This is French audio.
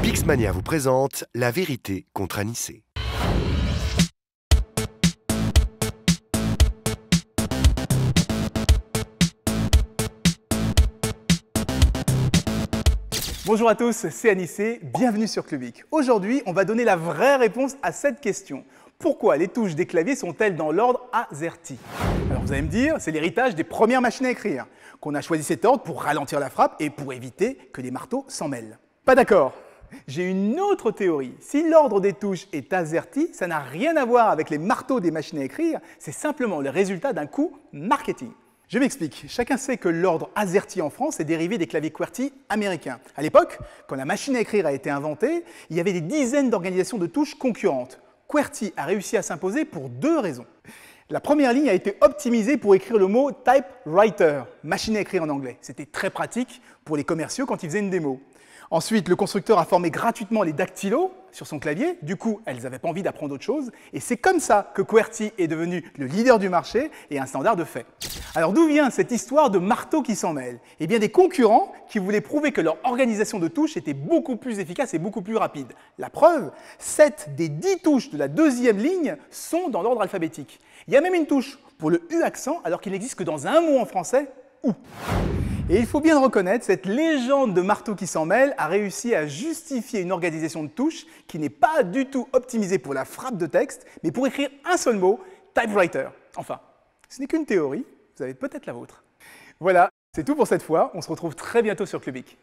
Pixmania vous présente La vérité contre Anissé. Bonjour à tous, c'est Anissé, bienvenue sur Clubic. Aujourd'hui, on va donner la vraie réponse à cette question. Pourquoi les touches des claviers sont-elles dans l'ordre AZERTY? Alors vous allez me dire, c'est l'héritage des premières machines à écrire, qu'on a choisi cet ordre pour ralentir la frappe et pour éviter que les marteaux s'en mêlent. Pas d'accord. J'ai une autre théorie. Si l'ordre des touches est AZERTY, ça n'a rien à voir avec les marteaux des machines à écrire, c'est simplement le résultat d'un coup marketing. Je m'explique. Chacun sait que l'ordre AZERTY en France est dérivé des claviers QWERTY américains. À l'époque, quand la machine à écrire a été inventée, il y avait des dizaines d'organisations de touches concurrentes. QWERTY a réussi à s'imposer pour deux raisons. La première ligne a été optimisée pour écrire le mot typewriter, machine à écrire en anglais. C'était très pratique pour les commerciaux quand ils faisaient une démo. Ensuite, le constructeur a formé gratuitement les dactylos sur son clavier. Du coup, elles n'avaient pas envie d'apprendre autre chose. Et c'est comme ça que QWERTY est devenu le leader du marché et un standard de fait. Alors d'où vient cette histoire de marteaux qui s'en mêlent? Eh bien des concurrents qui voulaient prouver que leur organisation de touches était beaucoup plus efficace et beaucoup plus rapide. La preuve, 7 des 10 touches de la deuxième ligne sont dans l'ordre alphabétique. Il y a même une touche pour le U accent alors qu'il n'existe que dans un mot en français, OU. Et il faut bien le reconnaître, cette légende de marteau qui s'en mêle a réussi à justifier une organisation de touches qui n'est pas du tout optimisée pour la frappe de texte, mais pour écrire un seul mot, typewriter. Enfin, ce n'est qu'une théorie, vous avez peut-être la vôtre. Voilà, c'est tout pour cette fois, on se retrouve très bientôt sur Clubic.